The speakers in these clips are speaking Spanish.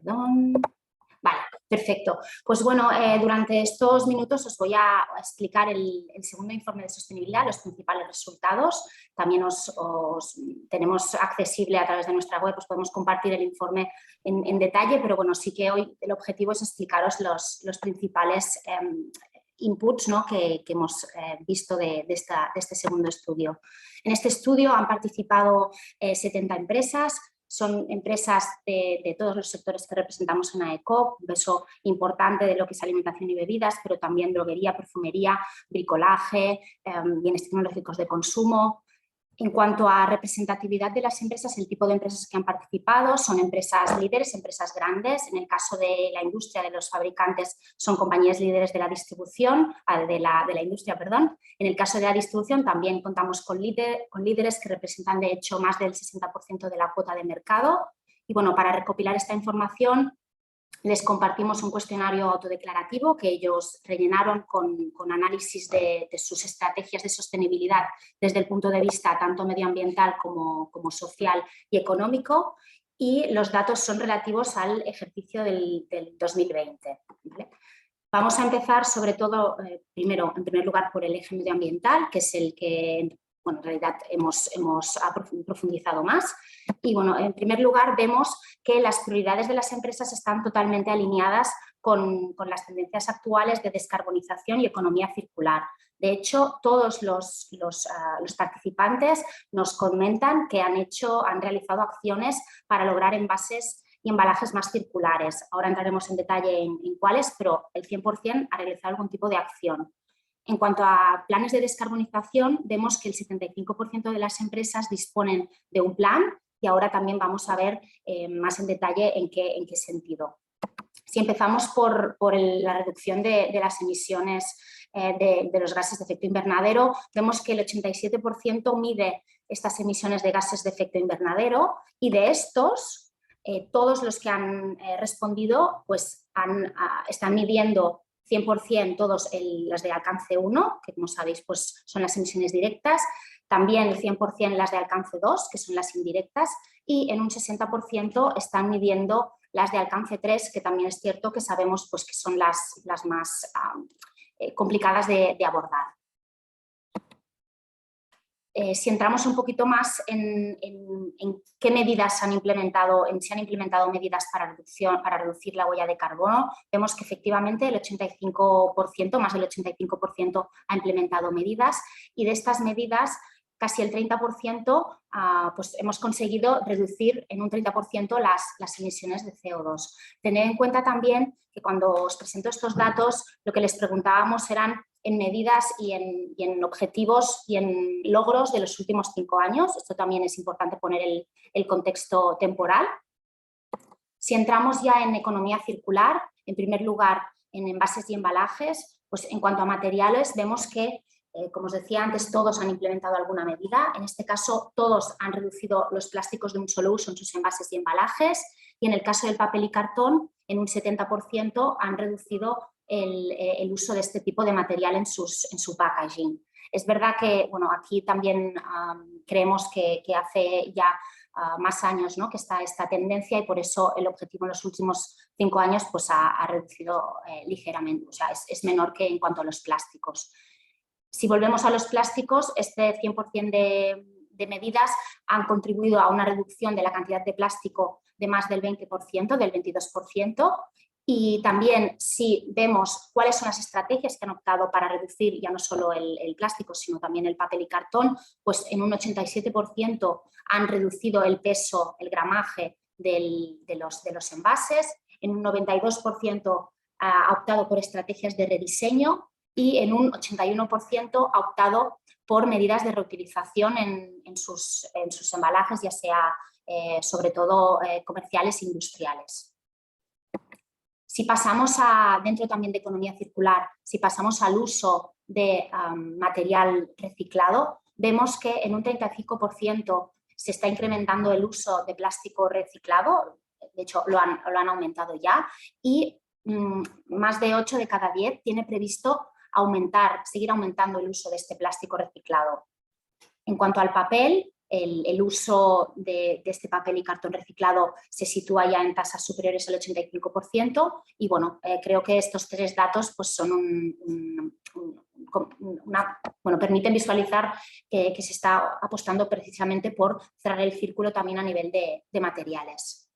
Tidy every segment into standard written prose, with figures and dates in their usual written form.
Perdón. Vale, perfecto. Pues bueno, durante estos minutos os voy a explicar el segundo informe de sostenibilidad, los principales resultados. También os tenemos accesible a través de nuestra web, os podemos compartir el informe en detalle, pero bueno, sí que hoy el objetivo es explicaros los principales inputs, ¿no?, que hemos visto de este segundo estudio. En este estudio han participado 70 empresas. Son empresas de todos los sectores que representamos en AECOP, un peso importante de lo que es alimentación y bebidas, pero también droguería, perfumería, bricolaje, bienes tecnológicos de consumo. En cuanto a representatividad de las empresas, el tipo de empresas que han participado son empresas líderes, empresas grandes. En el caso de la industria, de los fabricantes, son compañías líderes de la distribución, de la industria, perdón. En el caso de la distribución también contamos con líderes que representan de hecho más del 60% de la cuota de mercado. Y bueno, para recopilar esta información les compartimos un cuestionario autodeclarativo que ellos rellenaron con análisis de sus estrategias de sostenibilidad desde el punto de vista tanto medioambiental como social y económico, y los datos son relativos al ejercicio del 2020. ¿Vale? Vamos a empezar sobre todo, primero, en primer lugar, por el eje medioambiental, que es el que bueno, en realidad hemos profundizado más. Y bueno, en primer lugar vemos que las prioridades de las empresas están totalmente alineadas con las tendencias actuales de descarbonización y economía circular. De hecho, todos los participantes nos comentan que han realizado acciones para lograr envases y embalajes más circulares. Ahora entraremos en detalle en cuáles, pero el 100% ha realizado algún tipo de acción. En cuanto a planes de descarbonización, vemos que el 75% de las empresas disponen de un plan y ahora también vamos a ver más en detalle en qué sentido. Si empezamos por la reducción de las emisiones de los gases de efecto invernadero, vemos que el 87% mide estas emisiones de gases de efecto invernadero y de estos, todos los que han respondido pues están midiendo 100% todos las de alcance 1, que como sabéis pues son las emisiones directas, también el 100% las de alcance 2, que son las indirectas, y en un 60% están midiendo las de alcance 3, que también es cierto que sabemos pues, que son las más complicadas de abordar. Si entramos un poquito más en qué medidas han implementado, si han implementado medidas para reducir la huella de carbono, vemos que efectivamente el 85%, más del 85% ha implementado medidas, y de estas medidas casi el 30% pues hemos conseguido reducir en un 30% las emisiones de CO2. Tened en cuenta también que cuando os presento estos datos, lo que les preguntábamos eran en medidas y en objetivos y en logros de los últimos 5 años. Esto también es importante poner el contexto temporal. Si entramos ya en economía circular, en primer lugar en envases y embalajes, pues en cuanto a materiales vemos que, como os decía antes, todos han implementado alguna medida. En este caso, todos han reducido los plásticos de un solo uso en sus envases y embalajes, y en el caso del papel y cartón, en un 70% han reducido el uso de este tipo de material en su packaging. Es verdad que bueno, aquí también creemos que hace ya más años, ¿no?, que está esta tendencia, y por eso el objetivo en los últimos 5 años pues, ha reducido ligeramente, o sea, es menor que en cuanto a los plásticos. Si volvemos a los plásticos, este 100% de medidas han contribuido a una reducción de la cantidad de plástico de más del 20%, del 22%, y también si vemos cuáles son las estrategias que han optado para reducir ya no solo el plástico, sino también el papel y cartón, pues en un 87% han reducido el peso, el gramaje de los envases, en un 92% ha optado por estrategias de rediseño, y en un 81% ha optado por medidas de reutilización en sus embalajes, ya sea sobre todo comerciales e industriales. Si pasamos dentro también de economía circular, si pasamos al uso de material reciclado, vemos que en un 35% se está incrementando el uso de plástico reciclado, de hecho lo han aumentado ya, y más de 8 de cada 10 tiene previsto seguir aumentando el uso de este plástico reciclado. En cuanto al papel, el uso de este papel y cartón reciclado se sitúa ya en tasas superiores al 85% y bueno, creo que estos tres datos pues, son permiten visualizar que se está apostando precisamente por cerrar el círculo también a nivel de materiales.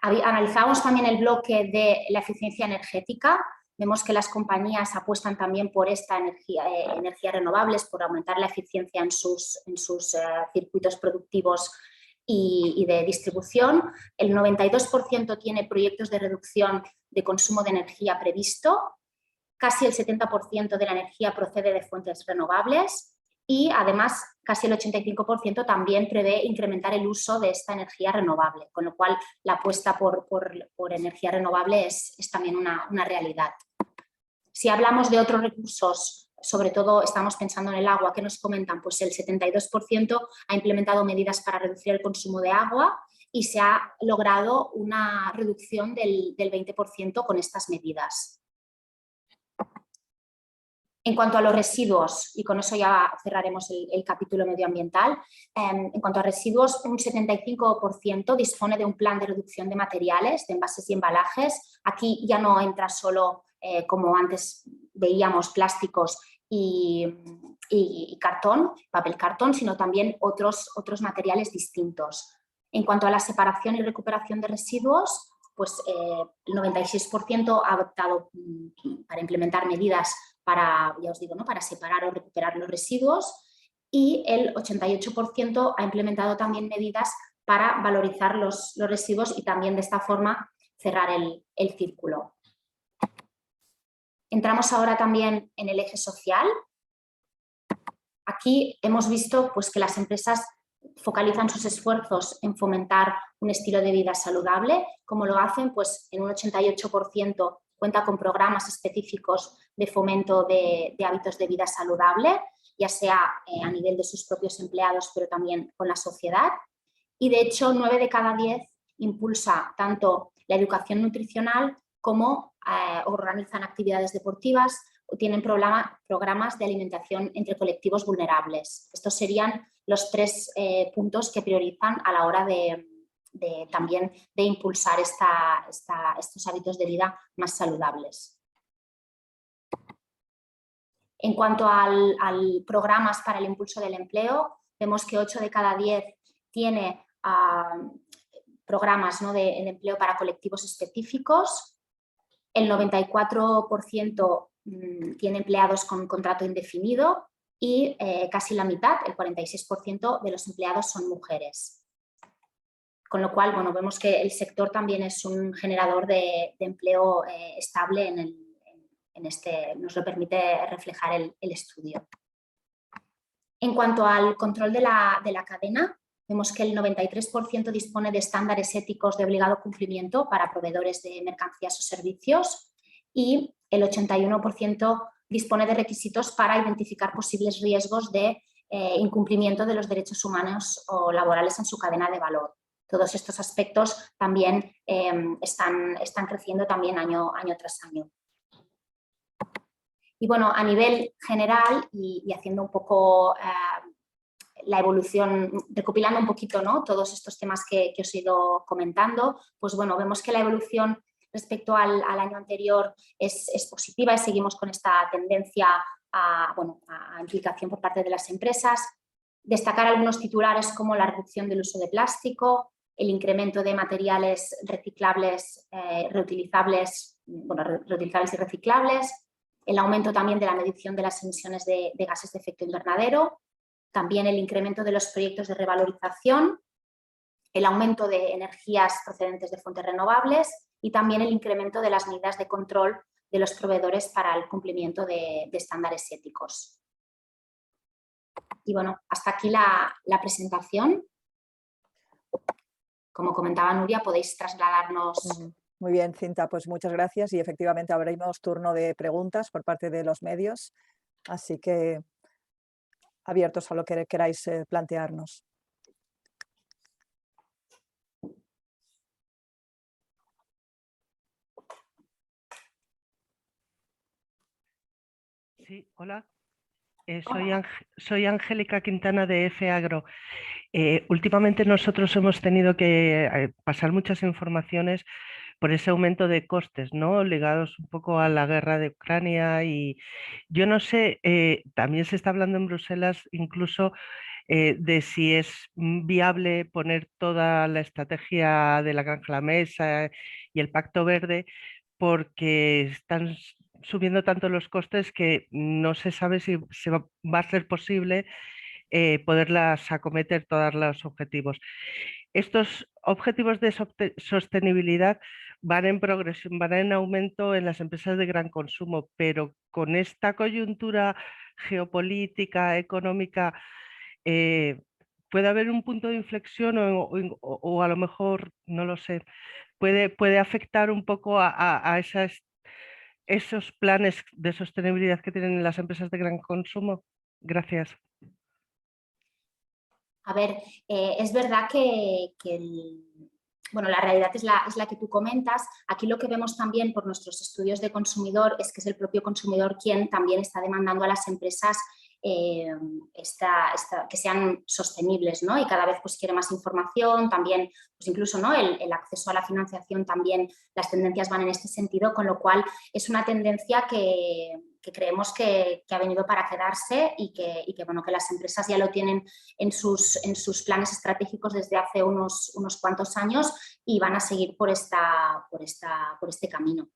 Analizamos también el bloque de la eficiencia energética. Vemos que las compañías apuestan también por esta energías renovables, por aumentar la eficiencia en sus circuitos productivos y de distribución. El 92% tiene proyectos de reducción de consumo de energía previsto. Casi el 70% de la energía procede de fuentes renovables y además casi el 85% también prevé incrementar el uso de esta energía renovable, con lo cual la apuesta por energía renovable es también una realidad. Si hablamos de otros recursos, sobre todo estamos pensando en el agua, ¿qué nos comentan? Pues el 72% ha implementado medidas para reducir el consumo de agua y se ha logrado una reducción del 20% con estas medidas. En cuanto a los residuos, y con eso ya cerraremos el capítulo medioambiental, en cuanto a residuos, un 75% dispone de un plan de reducción de materiales, de envases y embalajes. Aquí ya no entra solo, como antes veíamos, plásticos y cartón, papel cartón, sino también otros materiales distintos. En cuanto a la separación y recuperación de residuos, pues el 96% ha optado para implementar medidas para, ya os digo, ¿no?, para separar o recuperar los residuos y el 88% ha implementado también medidas para valorizar los residuos y también de esta forma cerrar el círculo. Entramos ahora también en el eje social. Aquí hemos visto pues, que las empresas focalizan sus esfuerzos en fomentar un estilo de vida saludable. ¿Cómo lo hacen? Pues en un 88% cuenta con programas específicos de fomento de hábitos de vida saludable, ya sea a nivel de sus propios empleados, pero también con la sociedad. Y de hecho, 9 de cada 10 impulsa tanto la educación nutricional como organizan actividades deportivas o tienen programas de alimentación entre colectivos vulnerables. Estos serían los 3 puntos que priorizan a la hora también de impulsar estos hábitos de vida más saludables. En cuanto al programas para el impulso del empleo, vemos que 8 de cada 10 tiene programas, ¿no?, de empleo para colectivos específicos. El 94% tiene empleados con contrato indefinido y casi la mitad, el 46% de los empleados son mujeres. Con lo cual, bueno, vemos que el sector también es un generador de empleo estable nos lo permite reflejar el estudio. En cuanto al control de la cadena, vemos que el 93% dispone de estándares éticos de obligado cumplimiento para proveedores de mercancías o servicios y el 81% dispone de requisitos para identificar posibles riesgos de incumplimiento de los derechos humanos o laborales en su cadena de valor. Todos estos aspectos también están creciendo también año tras año. Y bueno, a nivel general y haciendo un poco la evolución, recopilando un poquito, ¿no?, todos estos temas que os he ido comentando, pues bueno, vemos que la evolución respecto al año anterior es positiva y seguimos con esta tendencia a implicación por parte de las empresas. Destacar algunos titulares como la reducción del uso de plástico, el incremento de materiales reciclables, reutilizables y reciclables, el aumento también de la medición de las emisiones de gases de efecto invernadero, también el incremento de los proyectos de revalorización, el aumento de energías procedentes de fuentes renovables y también el incremento de las medidas de control de los proveedores para el cumplimiento de estándares éticos. Y bueno, hasta aquí la presentación. Como comentaba Nuria, podéis trasladarnos. Muy bien, Cinta, pues muchas gracias y efectivamente abrimos turno de preguntas por parte de los medios, así que abiertos a lo que queráis plantearnos. Sí, hola. Hola. Soy Angélica Quintana de F Agro. Últimamente nosotros hemos tenido que pasar muchas informaciones por ese aumento de costes, ¿no? Ligados un poco a la guerra de Ucrania y yo no sé, también se está hablando en Bruselas incluso de si es viable poner toda la estrategia de la granja a la mesa y el Pacto Verde, porque están subiendo tanto los costes que no se sabe si va a ser posible poderlas acometer todos los objetivos. Estos objetivos de sostenibilidad van en progresión, van en aumento en las empresas de gran consumo, pero con esta coyuntura geopolítica, económica, eh, puede haber un punto de inflexión o a lo mejor, no lo sé, puede afectar un poco a esos planes de sostenibilidad que tienen las empresas de gran consumo. Gracias. A ver, es verdad que bueno, la realidad es la que tú comentas. Aquí lo que vemos también por nuestros estudios de consumidor es que es el propio consumidor quien también está demandando a las empresas que sean sostenibles, ¿no? Y cada vez pues quiere más información, también pues incluso, ¿no? el acceso a la financiación, también las tendencias van en este sentido, con lo cual es una tendencia que creemos que ha venido para quedarse y que, bueno, que las empresas ya lo tienen en sus planes estratégicos desde hace unos cuantos años y van a seguir por este camino.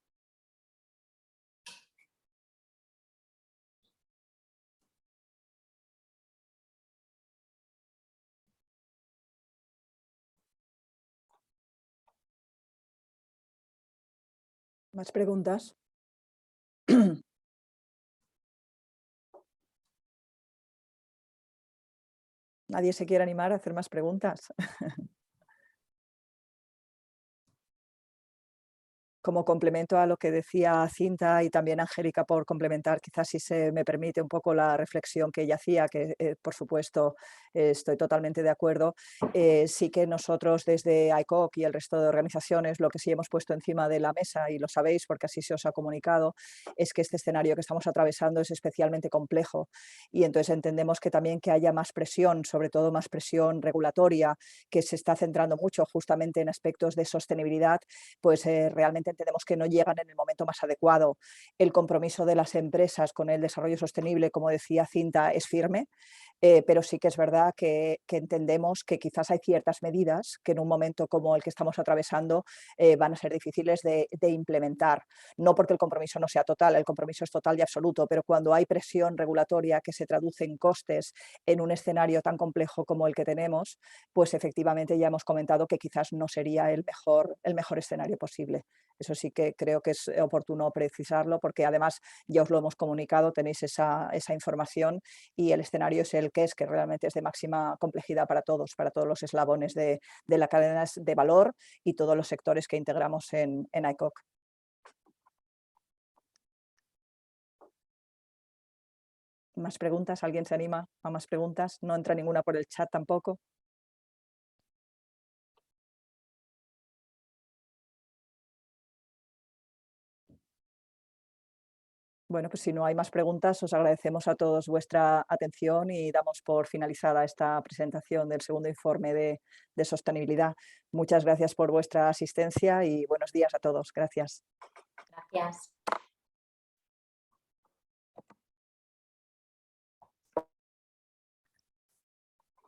¿Más preguntas? ¿Nadie se quiere animar a hacer más preguntas? Como complemento a lo que decía Cinta y también Angélica, por complementar, quizás si se me permite un poco la reflexión que ella hacía, que por supuesto estoy totalmente de acuerdo, sí que nosotros desde ICOC y el resto de organizaciones lo que sí hemos puesto encima de la mesa, y lo sabéis porque así se os ha comunicado, es que este escenario que estamos atravesando es especialmente complejo y entonces entendemos que también que haya más presión, sobre todo más presión regulatoria, que se está centrando mucho justamente en aspectos de sostenibilidad, pues realmente entendemos que no llegan en el momento más adecuado. El compromiso de las empresas con el desarrollo sostenible, como decía Cinta, es firme, pero sí que es verdad que entendemos que quizás hay ciertas medidas que en un momento como el que estamos atravesando van a ser difíciles de implementar. No porque el compromiso no sea total, el compromiso es total y absoluto, pero cuando hay presión regulatoria que se traduce en costes en un escenario tan complejo como el que tenemos, pues efectivamente ya hemos comentado que quizás no sería el mejor escenario posible. Eso sí que creo que es oportuno precisarlo porque además ya os lo hemos comunicado, tenéis esa información y el escenario es el que es, que realmente es de máxima complejidad para todos los eslabones de la cadena de valor y todos los sectores que integramos en ICOC. ¿Más preguntas? ¿Alguien se anima a más preguntas? No entra ninguna por el chat tampoco. Bueno, pues si no hay más preguntas, os agradecemos a todos vuestra atención y damos por finalizada esta presentación del segundo informe de sostenibilidad. Muchas gracias por vuestra asistencia y buenos días a todos. Gracias. Gracias.